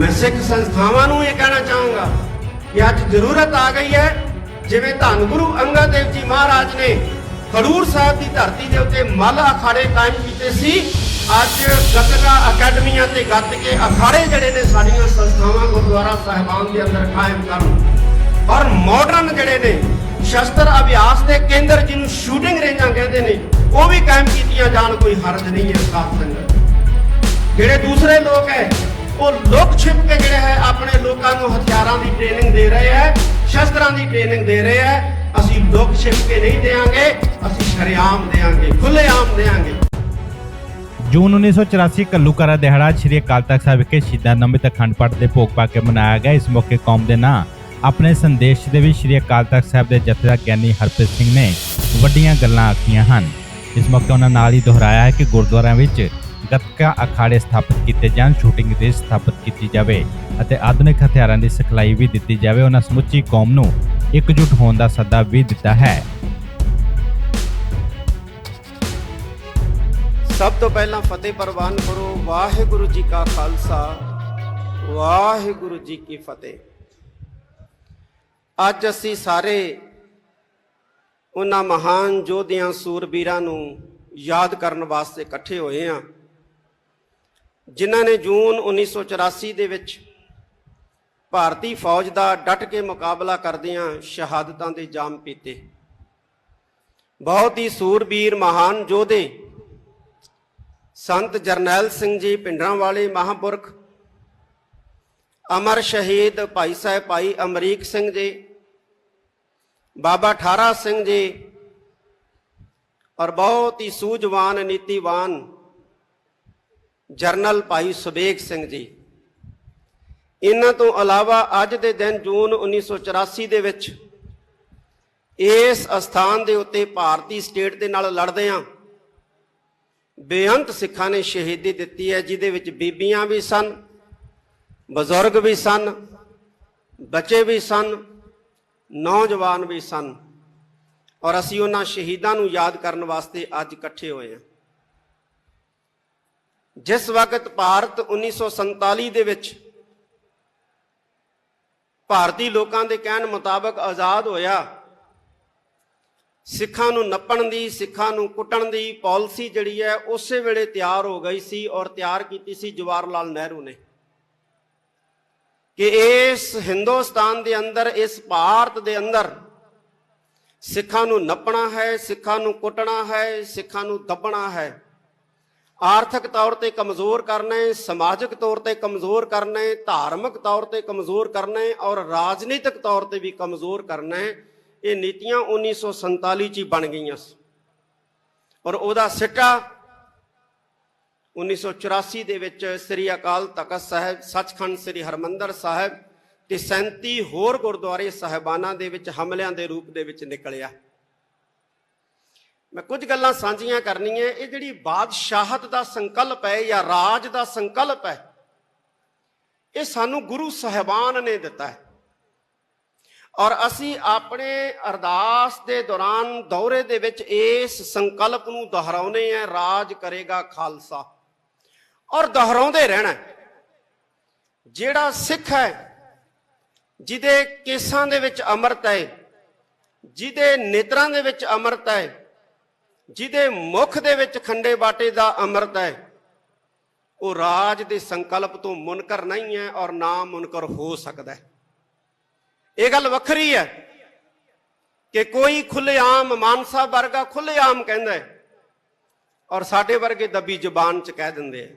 मैं सिख संस्थावां नूं ये कहना चाहूँगा कि अज जरूरत आ गई है, जिवें धन गुरु अंगद देव जी महाराज ने खडूर साहब की धरती के उत्ते मल अखाड़े कायम किए सी। अज गतका अकैडमियां ते गतके अखाड़े जिहड़े ने साडीआं संस्थावां गुरुद्वारा साहिबान के अंदर कायम करन और मॉडर्न जिहड़े ने शस्त्र अभ्यास के केंद्र जिन्होंने शूटिंग रेंजा कहते हैं वो भी कायम कीतियां जान, कोई हर्ज नहीं है। साथ संगत जिहड़े दूसरे लोग है वो लुक छिप के जिहड़े है अपने लोगों को हथियारों की ट्रेनिंग दे रहे हैं, शस्त्रों की ट्रेनिंग दे रहे हैं। असीं लुक छिप के नहीं देंगे, असीं शरेआम देंगे, खुलेआम देंगे। जून 1984 घल्लूघारा दिहाड़ा श्री अकाल तख्त साहिब विखे शहीदां ਨੂੰ ਨਮਿਤ ਅਖੰਡ ਪਾਠ ਦੇ ਭੋਗ ਪਾ ਕੇ ਮਨਾਇਆ ਗਿਆ। ਇਸ ਮੌਕੇ ਕੌਮ ਦੇ ਨਾਂ ਆਪਣੇ ਸੰਦੇਸ਼ ਦੇ ਵੀ ਸ਼੍ਰੀ ਅਕਾਲ ਤਖਤ ਸਾਹਿਬ ਦੇ ਜਥੇਦਾਰ ਗਿਆਨੀ ਹਰਪ੍ਰੀਤ ਸਿੰਘ ਨੇ ਵੱਡੀਆਂ ਗੱਲਾਂ ਆਖੀਆਂ ਹਨ। ਇਸ ਮੌਕੇ ਉਹਨਾਂ ਨਾਲ ਹੀ ਦੁਹਰਾਇਆ ਹੈ ਕਿ ਗੁਰਦੁਆਰਿਆਂ ਵਿੱਚ ਗੱਤਕਾ ਅਖਾੜੇ ਸਥਾਪਿਤ ਕੀਤੇ ਜਾਣ, ਸ਼ੂਟਿੰਗ ਰੇਂਜ ਸਥਾਪਿਤ ਕੀਤੀ ਜਾਵੇ ਅਤੇ ਆਧੁਨਿਕ ਹਥਿਆਰਾਂ ਦੀ ਸਿਖਲਾਈ ਵੀ ਦਿੱਤੀ ਜਾਵੇ। ਉਹਨਾਂ ਸਮੁੱਚੀ ਕੌਮ ਨੂੰ ਇਕਜੁੱਟ ਹੋਣ ਦਾ ਸੱਦਾ ਵੀ ਦਿੱਤਾ ਹੈ। सब तो पहला फतेह प्रवान करो। वाहिगुरु जी का खालसा, वाहिगुरु जी की फतेह। अज असी सारे उन्हां महान योधियां सूरबीरां नूं याद करन वास्ते इकट्ठे होए हां, जिन्हां ने जून 1984 दे विच भारती फौज दा डट के मुकाबला करदियां शहादतां दे जाम पीते। बहुत ही सूरबीर महान योधे संत जरनैल सिंह जी पिंडरांवाले महापुरख, अमर शहीद भाई साहब भाई अमरीक सिंह जी, बाबा ठारा सिंह जी और बहुत ही सूझवान नीतिवान जरनल भाई सुबेग सिंह जी। इन्हां तो अलावा अज दे दिन जून 1984 दे विच इस अस्थान दे उत्ते भारती स्टेट दे नाल लड़दिआं बेअंत सिखां ने शहीदी दित्ती है, जिहदे विच बीबियां भी सन, बजुर्ग भी सन, बच्चे भी सन, नौजवान भी सन और असीं उन्हां शहीदां नूं याद करन वास्ते अज इकट्ठे होए हां। जिस वक्त भारत 1947 दे विच भारती लोकां दे कहण मुताबक आज़ाद होया, सिखां नूं नप्पण दी, सिखां नूं कुट्टण दी पॉलिसी जिहड़ी है उस वेले तैयार हो गई सी और तैयार कीती सी जवाहर लाल नेहरू ने कि इस हिंदुस्तान दे अंदर, इस भारत दे अंदर सिखां नूं नप्पणा है, सिखां नूं कुट्टणा है, सिखां नूं दब्बणा है, आर्थिक तौर ते कमज़ोर करना है, समाजिक तौर ते कमज़ोर करना है, धार्मिक तौर ते कमज़ोर करना है और राजनीतिक तौर ते भी कमज़ोर करना है। ये नीतियां 1947 च बन गई और उहदा सिटा 1984 दे विच श्री अकाल तख्त साहिब, सचखंड श्री हरमंदर साहिब ते 37 होर गुरुद्वारे साहिबाना दे विच हमलियां दे रूप दे विच निकलिया। मैं कुछ गल्लां साझीआं करनीआं। ये जिहड़ी बादशाहत दा संकल्प है या राज दा संकल्प है, ये सानू गुरु साहिबान ने दिता है और असी अपने अरदास दे दौरान दौरे दे विच इस संकल्प नूं दोहराउने हैं, राज करेगा खालसा, और दोहराउंदे रहना। जिहड़ा सिख है, जिहदे केसां दे विच अमृत है, जिहदे नेत्रां दे विच अमृत है, जिहदे मुख दे विच खंडे बाटे दा अमृत है, वो राज दे संकल्प तो मुनकर नहीं है और ना मुनकर हो सकता है। ये गल वखरी है कि कोई खुलेआम मानसा वर्गा खुलेआम कहंदा है और साडे वर्गे दबी जुबान च कह दिंदे हैं।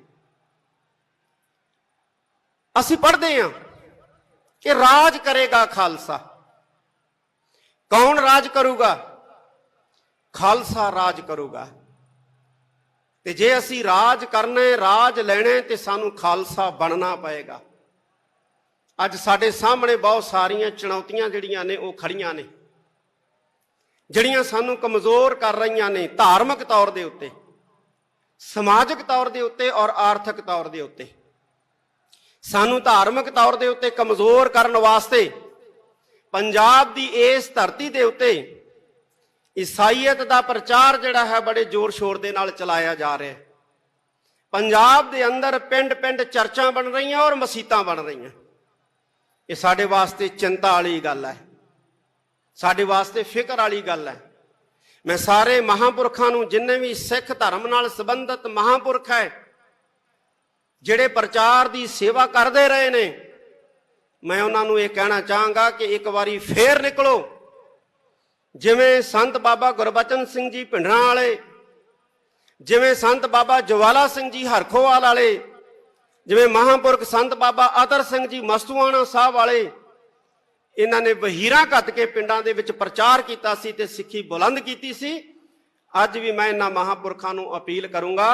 असीं पढ़दे हां कि राज करेगा खालसा। कौन राज करूगा? खालसा राज करूगा। ते जे असीं राज करना, राज लेने ते सानू खालसा बनना पएगा। अज साडे सामने बहुत सारियां चुनौतियां जिहड़ियां ने वो खड़ियां ने, जिहड़ियां सानू कमज़ोर कर रहीआं ने, धार्मिक तौर दे उत्ते, समाजिक तौर दे उत्ते और आर्थिक तौर दे उत्ते। सानू धार्मिक तौर दे उत्ते कमज़ोर करन वास्ते पंजाब दी इस धरती दे उत्ते ईसाईयत दा प्रचार जिहड़ा है बड़े जोर शोर दे नाल चलाया जा रहा है। पंजाब के अंदर पिंड पिंड चर्चा बन रही और मसीतां बन रही। ये साडे वास्ते चिंता वाली गल है, साडे वास्ते फिक्र वाली गल है। मैं सारे महापुरखों नूं, जिन्ने भी सिख धर्म नाल संबंधित महापुरख है जिहड़े प्रचार की सेवा करते रहे ने, मैं उन्होंने ये कहना चाहांगा कि एक बारी फेर निकलो। जिवें संत बाबा गुरबचन सिंह जी भिंडरां वाले, जिवें संत बाबा ज्वाला सिंह जी हरखोवाल वाले, जिवें महापुरख संत बाबा अतर सिंह जी मस्तूआणा साहब वाले, इन्हां ने वहीरां घत के पिंडां दे विच प्रचार कीता सी ते सिੱਖੀ बुलंद कीती सी। अज भी मैं इन्हां महापुरखां नूं अपील करूंगा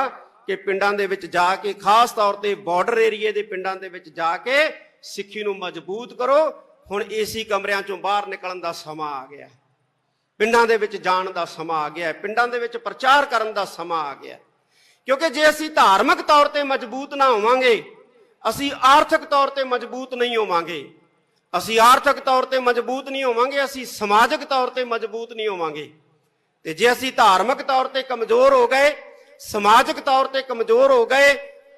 कि पिंडां दे विच जाके, खास तौर ते बॉर्डर एरिए दे पिंडां दे विच जाके सिੱਖੀ नूं मजबूत करो। हुण एसी कमरिਆਂ चों बाहर निकलण दा समां आ गया, पिंडां दे विच जाण दा समां आ गया, पिंडां दे विच प्रचार करन दा समां आ गया। क्योंकि जे असीं धार्मिक तौर ते मजबूत ना होवांगे, असीं आर्थिक तौर ते मजबूत नहीं होवांगे। असीं आर्थिक तौर ते मजबूत नहीं होवांगे, असीं समाजिक तौर ते मजबूत नहीं होवांगे। ते जे असीं धार्मिक तौर ते कमजोर हो गए, समाजिक तौर ते कमजोर हो गए,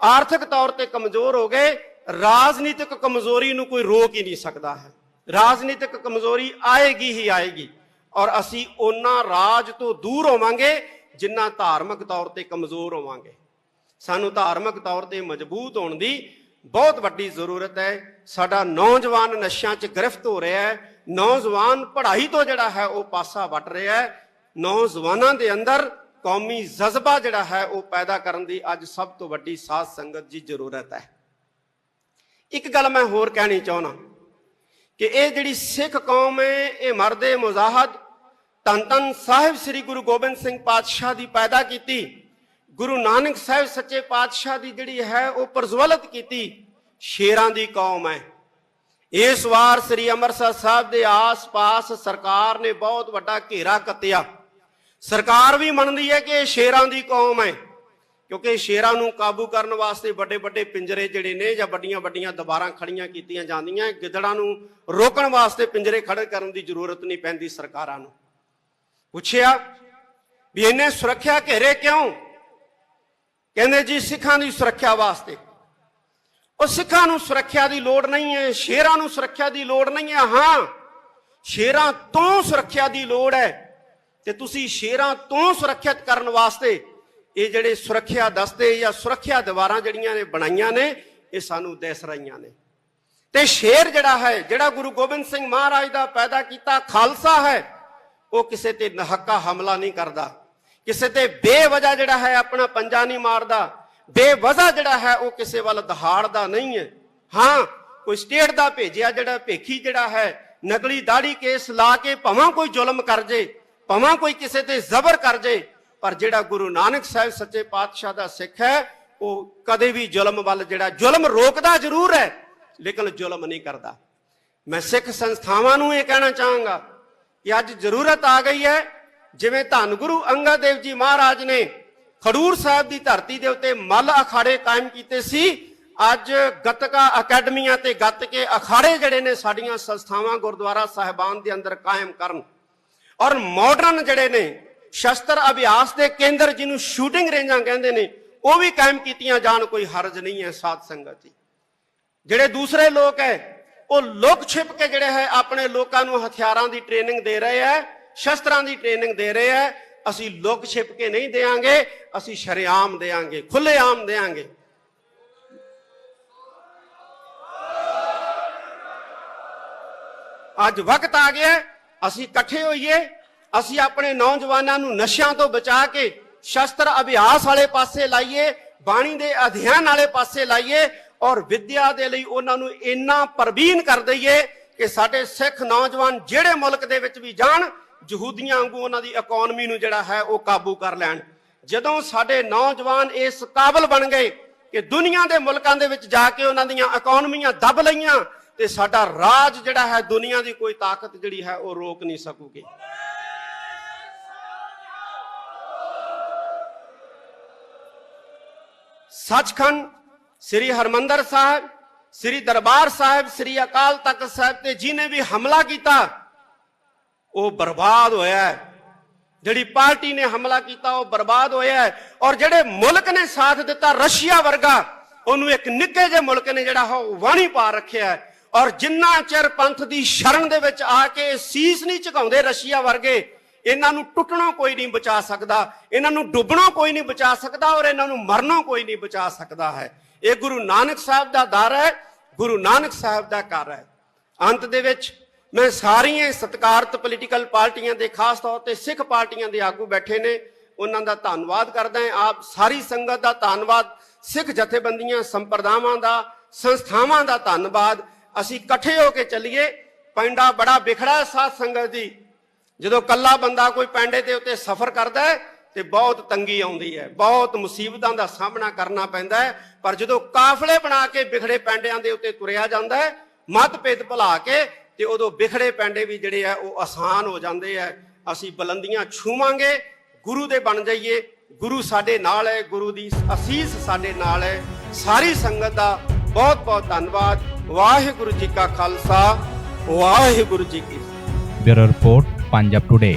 आर्थिक तौर ते कमजोर हो गए, राजनीतिक कमजोरी नूं कोई रोक ही नहीं सकता है। राजनीतिक कमजोरी आएगी ही आएगी, और असीं उन्ना राज तो दूर होवांगे जिन्ना धार्मिक तौर ते कमजोर होवांगे। सानूं धार्मिक तौर ते मजबूत होण दी बहुत वड्डी जरूरत है। साडा नौजवान नशियां च गिरफ्त हो रहा है, नौजवान पढ़ाई तो जिहड़ा है वो पासा वट रहा है। नौजवानों के अंदर कौमी जज्बा जिहड़ा है वो पैदा करन दी अज सब तो वड्डी साध संगत की जरूरत है। एक गल मैं होर कहनी चाहना कि ये जिहड़ी सिख कौम है, ये मर्दे मुजाहद धन धन साहिब श्री गुरु गोबिंद सिंह पातशाह की पैदा की, गुरु नानक साहिब सच्चे पातशाह की जिहड़ी है वो प्रज्वलित की शेरां दी कौम है। इस वार श्री अमृतसर साहब के आस पास सरकार ने बहुत वड्डा घेरा कत्तिया। सरकार भी मनदी है कि शेरां दी कौम है, क्योंकि शेरां नूं काबू करने वास्ते बड़े बड़े पिंजरे जिहड़े ने जां बड़ियां बड़ियां दीवारां खड़ियां कीतियां जांदियां, गिदड़ां नूं रोकण वास्ते पिंजरे खड़े करन दी जरूरत नहीं पैंदी। सरकारां नूं पुछिया भी इन्ने सुरक्षा घेरे क्यों? कहंदे जी सिखां दी सुरक्षा वास्ते। और सिखां नूं सुरक्षा की लोड़ नहीं है, शेरां नूं सुरक्षा की लोड़ नहीं है। हाँ, शेरां तो सुरक्षा की लोड़ है, ते तुसीं शेरां तो सुरक्षित करने वास्ते ये जिहड़े सुरक्षा दस्ते या सुरक्षा दीवारां जिहड़ियां ने बनाईयां ने, ये सानूं दिस रहीआं ने। ते शेर जिहड़ा है, जिहड़ा गुरु गोबिंद सिंह महाराज दा पैदा कीता खालसा है, वो किसी ते नहक्का हमला नहीं करता, किसी ते बेवजह जिहड़ा है अपना पंजा नहीं मारदा, बेवजह जिहड़ा है वो किसी वाल दहाड़दा नहीं है। हाँ, कोई स्टेट दा भेजिया जिहड़ा भेखी जिहड़ा है नकली दाड़ी केस ला के भावें कोई जुल्म कर जे, भावें कोई किसी ते जबर कर जे, पर जिहड़ा गुरु नानक साहिब सच्चे पातशाह दा सिख है वो कदे भी जुल्म वाल जिहड़ा जुल्म रोकदा जरूर है लेकिन जुल्म नहीं करता। मैं सिख संस्थावां नूं ये कहना चाहांगा कि अज जरूरत आ गई है, जिवें धन गुरु अंगद देव जी महाराज ने खडूर साहब की धरती के उत्ते मल अखाड़े कायम कीते सी। अज गतका अकैडमियां ते गतके अखाड़े जिहड़े ने साडीआं संस्थावां गुरुद्वारा साहिबान के अंदर कायम करन, और मॉडर्न जिहड़े ने शस्त्र अभ्यास के केंद्र जिन्हों शूटिंग रेंजां कहंदे ने वो भी कायम कीतियां जाण, कोई हरज नहीं है। साध संगत जी, जिहड़े दूसरे लोग है वो लुक छिप के जिहड़े है अपने लोगों को हथियारां की ट्रेनिंग दे रहे हैं, शस्त्रां की ट्रेनिंग दे रहे हैं। असी लुक छिप के नहीं देंगे, असी शरेआम देंगे, खुलेआम देंगे। अज वक्त आ गया, असी इकट्ठे होइए, असी अपने नौजवानों नूं नशियां तो बचा के शस्त्र अभ्यास वाले पासे लाइए, बाणी दे अध्ययन वाले पासे लाइए, और विद्या दे लई उन्हां नूं इन्ना प्रवीण कर दईए कि साडे सिख नौजवान जिहड़े मुल्क दे विच भी जाण, यहूदियां वांगू उन्हां दी इकोनॉमी नूं जिहड़ा है वो काबू कर लैण। जदों साडे नौजवान इस काबिल बन गए कि दुनिया दे मुल्कां दे विच जाके उन्हां दीयां इकोनॉमीआं दब लईआं, ते साडा राज जिहड़ा है दुनिया दी कोई ताकत जिहड़ी है वो रोक नहीं सकूगी। सचखंड श्री हरमंदर साहब, श्री दरबार साहब, श्री अकाल तख्त साहब ते जिन्हें भी हमला किया वो बर्बाद होया है। ਜਿਹੜੀ ਪਾਰਟੀ ਨੇ ਹਮਲਾ ਕੀਤਾ ਉਹ ਬਰਬਾਦ ਹੋਇਆ ਹੈ। ਔਰ ਜਿਹੜੇ ਮੁਲਕ ਨੇ ਸਾਥ ਦਿੱਤਾ ਰਸ਼ੀਆ ਵਰਗਾ, ਉਹਨੂੰ ਇੱਕ ਨਿੱਕੇ ਜਿਹੇ ਮੁਲਕ ਨੇ ਜਿਹੜਾ ਉਹ ਵਾਣੀ ਪਾ ਰੱਖਿਆ ਹੈ। ਔਰ ਜਿੰਨਾ ਚਿਰ ਪੰਥ ਦੀ ਸ਼ਰਨ ਦੇ ਵਿੱਚ ਆ ਕੇ ਸੀਸ ਨਹੀਂ ਝੁਕਾਉਂਦੇ ਰਸ਼ੀਆ ਵਰਗੇ, ਇਹਨਾਂ ਨੂੰ ਟੁੱਟਣੋਂ ਕੋਈ ਨਹੀਂ ਬਚਾ ਸਕਦਾ, ਇਹਨਾਂ ਨੂੰ ਡੁੱਬਣੋਂ ਕੋਈ ਨਹੀਂ ਬਚਾ ਸਕਦਾ, ਔਰ ਇਹਨਾਂ ਨੂੰ ਮਰਨੋਂ ਕੋਈ ਨਹੀਂ ਬਚਾ ਸਕਦਾ ਹੈ। ਇਹ ਗੁਰੂ ਨਾਨਕ ਸਾਹਿਬ ਦਾ ਦਰ ਹੈ, ਗੁਰੂ ਨਾਨਕ ਸਾਹਿਬ ਦਾ ਘਰ ਹੈ। ਅੰਤ ਦੇ ਵਿੱਚ ਮੈਂ ਸਾਰੀਆਂ ਸਤਿਕਾਰਤ ਪੋਲੀਟੀਕਲ ਪਾਰਟੀਆਂ ਦੇ, ਖਾਸ ਤੌਰ ਤੇ ਸਿੱਖ ਪਾਰਟੀਆਂ ਦੇ ਆਗੂ ਬੈਠੇ ਨੇ, ਉਹਨਾਂ ਦਾ ਧੰਨਵਾਦ ਕਰਦਾ ਹਾਂ। ਆਪ ਸਾਰੀ ਸੰਗਤ ਦਾ ਧੰਨਵਾਦ, ਸਿੱਖ ਜਥੇਬੰਦੀਆਂ, ਸੰਪਰਦਾਵਾਂ ਦਾ, ਸੰਸਥਾਵਾਂ ਦਾ ਧੰਨਵਾਦ। ਅਸੀਂ ਇਕੱਠੇ ਹੋ ਕੇ ਚੱਲੀਏ। ਪੈਂਡਾ ਬੜਾ ਵਿਖੜਾ ਸਾਧ ਸੰਗਤ ਦੀ, ਜਦੋਂ ਕੱਲਾ ਬੰਦਾ ਕੋਈ ਪੈਂਡੇ ਦੇ ਉੱਤੇ ਸਫ਼ਰ ਕਰਦਾ ਹੈ ਤੇ ਬਹੁਤ ਤੰਗੀ ਆਉਂਦੀ ਹੈ, ਬਹੁਤ ਮੁਸੀਬਤਾਂ ਦਾ ਸਾਹਮਣਾ ਕਰਨਾ ਪੈਂਦਾ ਹੈ। ਪਰ ਜਦੋਂ ਕਾਫਲੇ ਬਣਾ ਕੇ ਵਿਖੜੇ ਪੈਂਡਿਆਂ ਦੇ ਉੱਤੇ ਤੁਰਿਆ ਜਾਂਦਾ ਹੈ, ਮਤਭੇਦ ਭੁਲਾ ਕੇ, ਤੇ ਉਦੋਂ ਵਿਖੜੇ ਪੈਂਡੇ ਵੀ ਜਿਹੜੇ ਆ ਉਹ ਆਸਾਨ ਹੋ ਜਾਂਦੇ ਆ। ਅਸੀਂ ਬੁਲੰਦੀਆਂ ਛੂਵਾਂਗੇ, ਗੁਰੂ ਦੇ ਬਣ ਜਾਈਏ। ਗੁਰੂ ਸਾਡੇ ਨਾਲ ਹੈ, ਗੁਰੂ ਦੀ ਅਸੀਸ ਸਾਡੇ ਨਾਲ ਹੈ। ਸਾਰੀ ਸੰਗਤ ਦਾ ਬਹੁਤ ਬਹੁਤ ਧੰਨਵਾਦ। ਵਾਹਿਗੁਰੂ ਜੀ ਕਾ ਖਾਲਸਾ, ਵਾਹਿਗੁਰੂ ਜੀ ਕੀ ਫਤਿਹ। Bureau report, Punjab today.